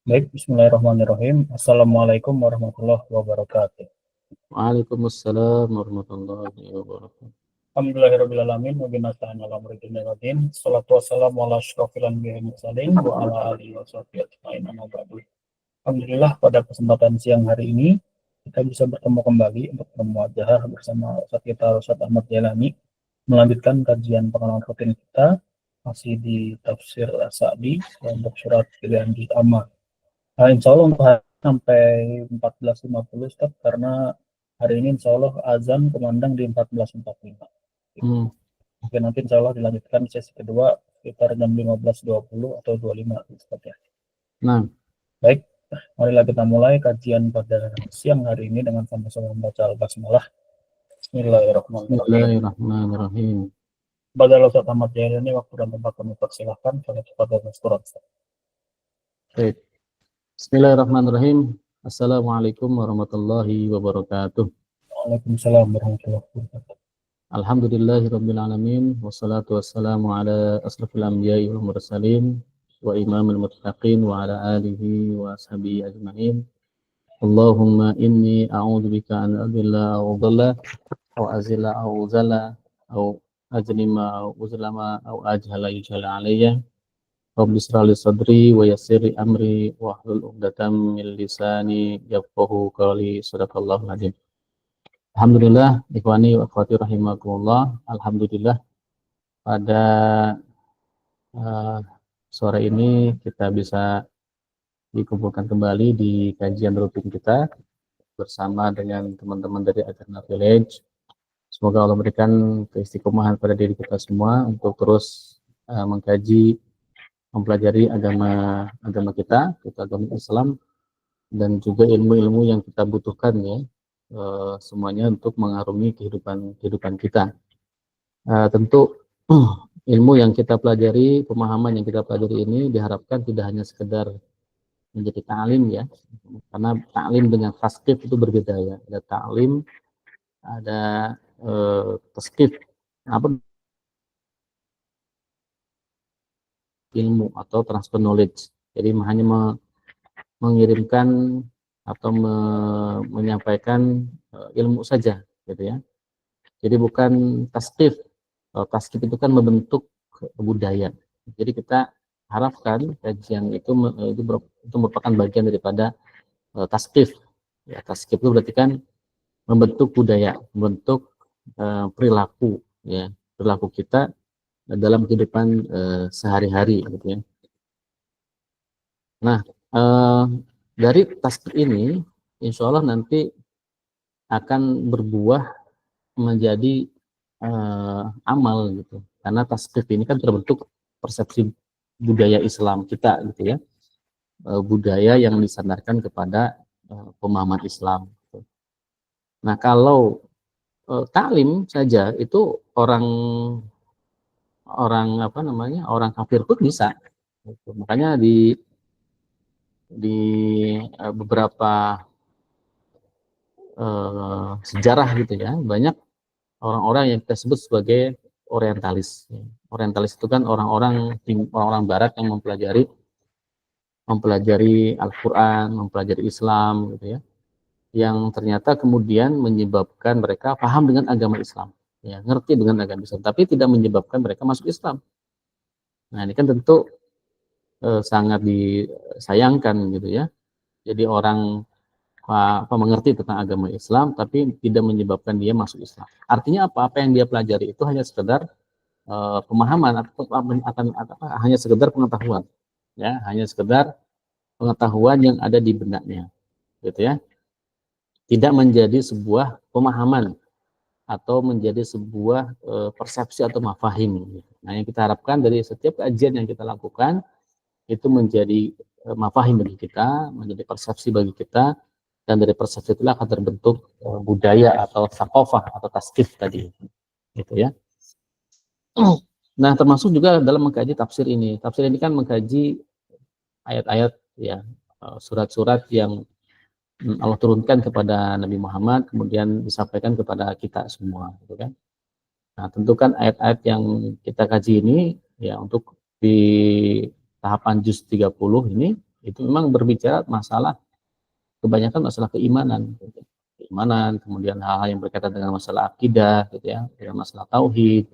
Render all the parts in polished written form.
Baik, bismillahirrahmanirrahim. Assalamualaikum warahmatullahi wabarakatuh. Waalaikumsalam warahmatullahi wabarakatuh. Alhamdulillahirrahmanirrahim. Wa binasa'an ala muridin. Salatu wassalamu ala asyrafil anbiya'i wal mursalin wa ala alihi wa sahbihi ajma'in, amma ba'du. Alhamdulillah, pada kesempatan siang hari ini kita bisa bertemu kembali untuk bermuajahah bersama Ustaz kita Ustaz Ahmad Jailani, melanjutkan kajian pengenalan rutin kita masih di tafsir Sa'di untuk surat pilihan juz amma. Nah, insya Allah untuk hari sampai 14.50 Ustaz, karena hari ini insya Allah azan kumandang di 14.45. Mungkin nanti insya Allah dilanjutkan sesi kedua sekitar jam 15.20 atau 25 Ustaz ya. Nah, Baik, marilah kita mulai kajian pada siang hari ini dengan sama-sama membaca Al-Basmalah. Bismillahirrahmanirrahim. Bismillahirrahmanirrahim. Badal Ustaz Ahmad Jailani, waktu dan tempat kami persilahkan. Pada cepat dan surat. Baik. Bismillahirrahmanirrahim. Assalamualaikum warahmatullahi wabarakatuh. Waalaikumsalam warahmatullahi wabarakatuh. Alhamdulillahirabbil alamin wassalatu wassalamu ala asrofil anbiya'i wal mursalin wa imamil muttaqin wa ala alihi wa ashabihi ajma'in. Allahumma inni a'udzubika an adilla aw dhalla aw azilla aw zalla aw ajlima aw uzlama aw ajhala yujhala alayya. Rabbi shrah li sadri wa yassir li amri wahlul 'uqdatam min lisani yafqahu qawli. Shadaqallahul adzim. Alhamdulillah, ikhwani wa akhwati rahimakumullah. Alhamdulillah, pada sore ini kita bisa dikumpulkan kembali di kajian rutin kita bersama dengan teman-teman dari Ajana Village. Semoga Allah berikan keistiqomahan pada diri kita semua untuk terus mengkaji, mempelajari agama kita, agama Islam, dan juga ilmu-ilmu yang kita butuhkan ya, semuanya untuk mengarungi kehidupan kita. Tentu ilmu yang kita pelajari, pemahaman yang kita pelajari ini diharapkan tidak hanya sekedar menjadi ta'lim ya, karena ta'lim dengan tasqif itu berbeda ya. Ada ta'lim, ada tasqif. Apa ilmu atau transfer knowledge. Jadi hanya mengirimkan atau menyampaikan ilmu saja gitu ya. Jadi bukan tasqif. Tasqif itu kan membentuk budaya. Jadi kita harapkan kajian itu merupakan bagian daripada tasqif. Ya, tasqif itu berarti kan membentuk budaya, membentuk perilaku ya, perilaku kita dalam kehidupan sehari-hari gitu ya. Nah, dari tasqif ini insya Allah nanti akan berbuah menjadi amal gitu, karena tasqif ini kan terbentuk persepsi budaya Islam kita gitu ya, budaya yang disandarkan kepada pemahaman Islam gitu. Nah, kalau taklim saja itu orang kafir pun bisa gitu. Makanya di beberapa sejarah gitu ya, banyak orang-orang yang kita sebut sebagai orientalis. Orientalis itu kan orang-orang barat yang mempelajari Al-Quran, mempelajari Islam gitu ya, yang ternyata kemudian menyebabkan mereka paham dengan agama Islam ya, ngerti dengan agama Islam, tapi tidak menyebabkan mereka masuk Islam. Nah, ini kan tentu sangat disayangkan gitu ya. Jadi orang mengerti tentang agama Islam tapi tidak menyebabkan dia masuk Islam. Artinya apa? Apa yang dia pelajari itu hanya sekedar pemahaman atau hanya sekedar pengetahuan ya, hanya sekedar pengetahuan yang ada di benaknya gitu ya. Tidak menjadi sebuah pemahaman atau menjadi sebuah persepsi atau mafahim. Nah, yang kita harapkan dari setiap kajian yang kita lakukan itu menjadi mafahim bagi kita, menjadi persepsi bagi kita, dan dari persepsi itulah akan terbentuk budaya atau sakofah atau tasqif tadi, gitu ya. Nah, termasuk juga dalam mengkaji tafsir ini. Tafsir ini kan mengkaji ayat-ayat ya, surat-surat yang Allah turunkan kepada Nabi Muhammad, kemudian disampaikan kepada kita semua, gitu kan. Nah, tentu kan ayat-ayat yang kita kaji ini ya, untuk di tahapan juz 30 ini itu memang berbicara masalah, kebanyakan masalah keimanan, gitu. Keimanan, kemudian hal-hal yang berkaitan dengan masalah akidah, gitu ya, dengan masalah tauhid.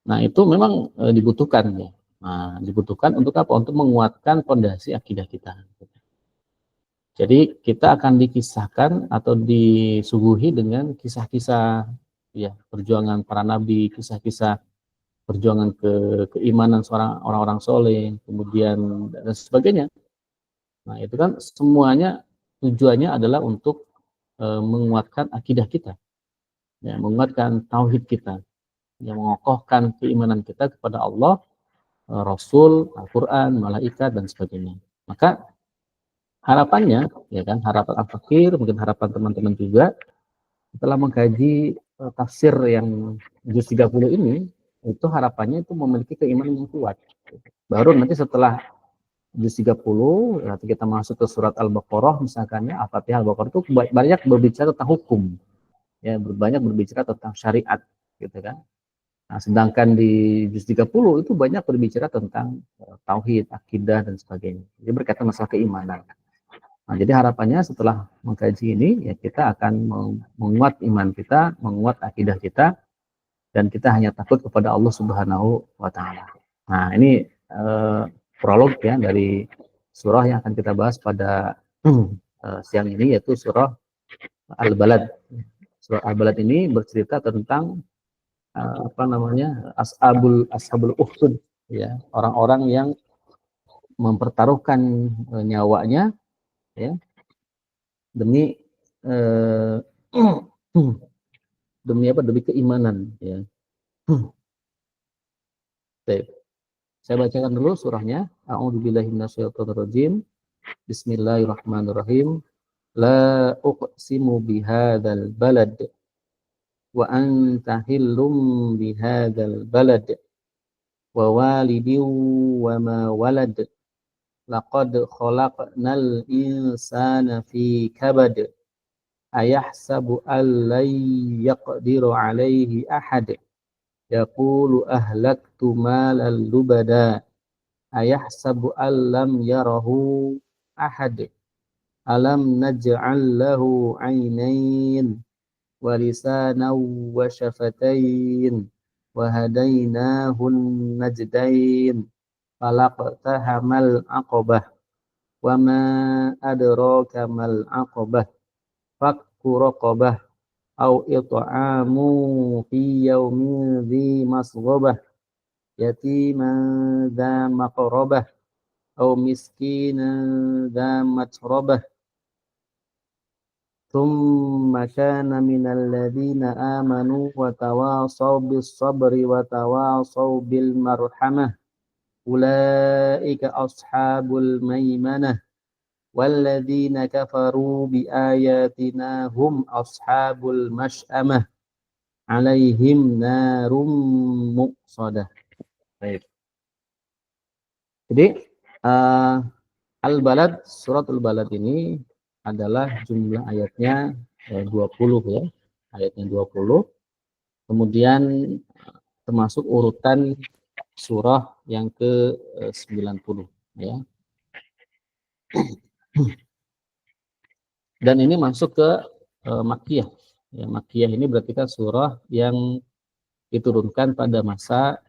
Nah itu memang dibutuhkan ya. Nah dibutuhkan untuk apa? Untuk menguatkan fondasi akidah kita. Jadi kita akan dikisahkan atau disuguhi dengan kisah-kisah ya perjuangan para nabi, kisah-kisah perjuangan keimanan seorang orang-orang soleh, kemudian dan sebagainya. Nah itu kan semuanya tujuannya adalah untuk menguatkan akidah kita, ya, menguatkan tauhid kita, yang mengokohkan keimanan kita kepada Allah, Rasul, Al-Quran, malaikat dan sebagainya. Maka harapannya, ya kan, harapan al-fakir, mungkin harapan teman-teman juga, setelah mengkaji tafsir yang juz 30 ini, itu harapannya itu memiliki keimanan yang kuat. Baru nanti setelah juz 30, nanti kita masuk ke surat Al-Baqarah, misalkan ya, Al-Fatihah Al-Baqarah itu banyak berbicara tentang hukum, ya, banyak berbicara tentang syariat, gitu kan. Nah, sedangkan di juz 30 itu banyak berbicara tentang tauhid, akidah dan sebagainya. Jadi berkaitan masalah keimanan. Nah, jadi harapannya setelah mengkaji ini ya kita akan menguat iman kita, menguat akidah kita, dan kita hanya takut kepada Allah Subhanahu wa taala. Nah, ini prolog ya dari surah yang akan kita bahas pada siang ini, yaitu surah Al-Balad. Surah Al-Balad ini bercerita tentang ashabul Uhud, ya, orang-orang yang mempertaruhkan nyawanya, ya, demi demi apa? Demi keimanan, ya. Baik. Saya bacakan dulu surahnya. A'udzubillahi minasyaitonirrajim. Bismillahirrahmanirrahim. La uqsimu bihadzal balad wa anta hillum bihadzal balad wa walidin wa ma walad laqad khalaqnal insana fi kabad ayahsabu an lan yaqdiru alaihi ahad yaqulu ahlaktu malan lubada ayahsabu an lam yarahu ahad alam naj'al lahu 'ainain wa lisanan wa syafatain wa hadainahu najdain falaqtahamal aqabah wa ma adraka mal aqabah fakku raqabah au it'amu fi yaumin dhi masghabah yatiman dha maqrabah au miskinan dha matrabah thumma kana minal ladzina amanu wa tawasaw bis sabri wa tawasaw bil marhamah ulaika ashabul maimanah walladzina kafaru bi ayatina hum ashabul masy'amah alaihim narum muqsadah. Baik. Jadi Al-Balad, surat Al-Balad ini adalah jumlah ayatnya 20 ya. Ayatnya 20. Kemudian termasuk urutan surah yang ke-90 ya. Dan ini masuk ke Makkiyah. Ya, Makkiyah ini berarti kan surah yang diturunkan pada masa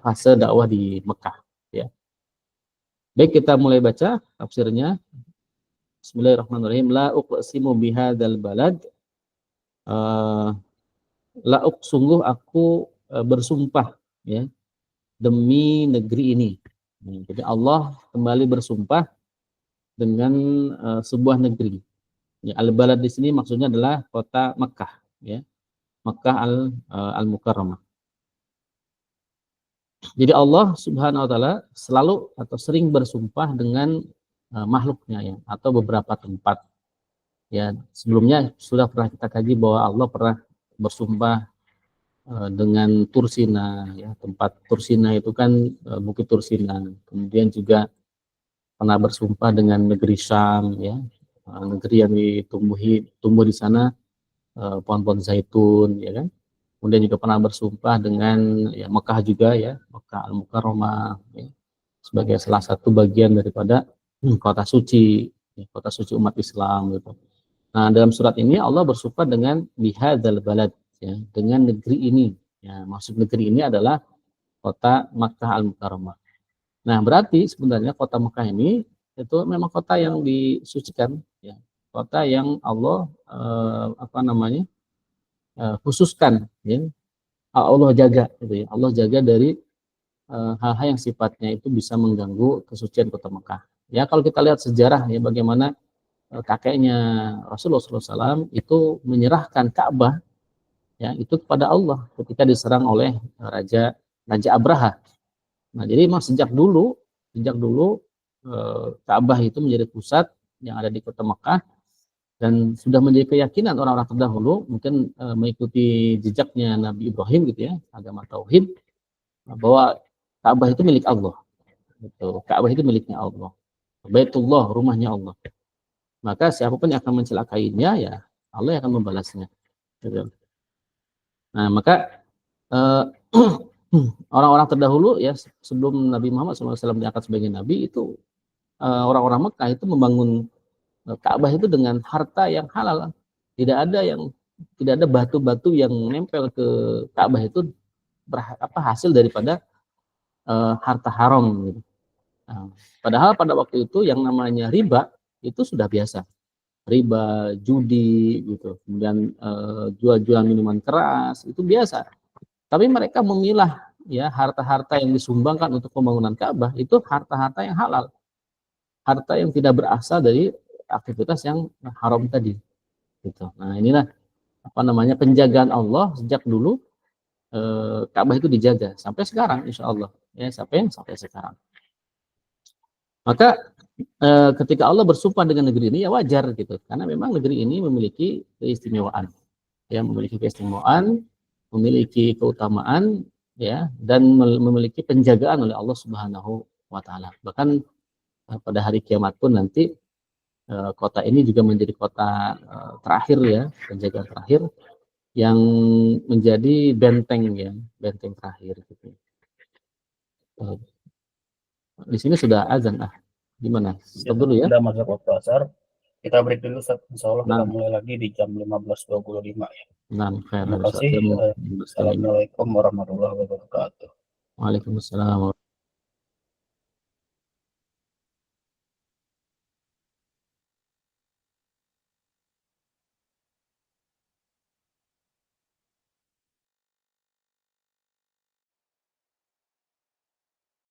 fase dakwah di Mekah ya. Baik, kita mulai baca tafsirnya. Bismillahirrahmanirrahim. La uqsimu bihadzal balad. La sungguh aku bersumpah ya demi negeri ini. Jadi Allah kembali bersumpah dengan sebuah negeri. Ya, Al-Balad di sini maksudnya adalah kota Mekah ya. Mekah al-Mukarramah. Jadi Allah Subhanahu wa taala selalu atau sering bersumpah dengan makhluknya ya, atau beberapa tempat. Ya, sebelumnya sudah pernah kita kaji bahwa Allah pernah bersumpah dengan Tursina ya, tempat Tursina itu kan Bukit Tursina. Kemudian juga pernah bersumpah dengan negeri Syam ya, negeri yang tumbuh di sana pohon-pohon zaitun ya kan. Kemudian juga pernah bersumpah dengan ya Mekah juga ya, Mekah Al-Mukarramah ya. sebagai salah satu bagian daripada kota suci, kota suci umat Islam gitu. Nah, dalam surat ini Allah bersumpah dengan bihadzal balad, ya, dengan negeri ini. Ya, maksud negeri ini adalah kota Makkah Al-Mukarramah. Nah, berarti sebenarnya kota Makkah ini itu memang kota yang disucikan, ya. Kota yang Allah khususkan, ya. Allah jaga gitu ya. Allah jaga dari hal-hal yang sifatnya itu bisa mengganggu kesucian kota Mekah. Ya, kalau kita lihat sejarah ya bagaimana kakeknya Rasulullah SAW itu menyerahkan Ka'bah ya itu kepada Allah ketika diserang oleh Raja Abraha. Nah, jadi memang sejak dulu Ka'bah itu menjadi pusat yang ada di kota Mekah dan sudah menjadi keyakinan orang-orang terdahulu mungkin mengikuti jejaknya Nabi Ibrahim gitu ya, agama tauhid, bahwa Ka'bah itu milik Allah. Gitu. Ka'bah itu miliknya Allah. Baitullah, rumahnya Allah. Maka siapapun yang akan mencelakainya ya Allah yang akan membalasnya. Gitu. Nah, maka orang-orang terdahulu ya sebelum Nabi Muhammad SAW diangkat sebagai Nabi itu orang-orang Mekah itu membangun Ka'bah itu dengan harta yang halal. Tidak ada batu-batu yang nempel ke Ka'bah itu hasil daripada harta haram gitu. Nah, padahal pada waktu itu yang namanya riba itu sudah biasa, riba, judi gitu, kemudian jual-jual minuman keras itu biasa. Tapi mereka memilah ya harta-harta yang disumbangkan untuk pembangunan Ka'bah itu harta-harta yang halal, harta yang tidak berasal dari aktivitas yang haram tadi. Gitu. Nah, inilah penjagaan Allah sejak dulu. Ka'bah itu dijaga sampai sekarang insya Allah ya sampai sekarang. Maka ketika Allah bersumpah dengan negeri ini ya wajar gitu karena memang negeri ini memiliki keistimewaan ya, memiliki keutamaan ya dan memiliki penjagaan oleh Allah Subhanahu wa taala. Bahkan pada hari kiamat pun nanti kota ini juga menjadi kota terakhir ya, penjagaan terakhir yang menjadi benteng terakhir gitu. Di sini sudah azan gimana? Stop dulu ya. Sudah masuk waktu asar. Kita break dulu, insya Allah kita mulai lagi di jam 15.25 ya. Terima kasih. Assalamualaikum warahmatullahi wabarakatuh. Waalaikumsalam.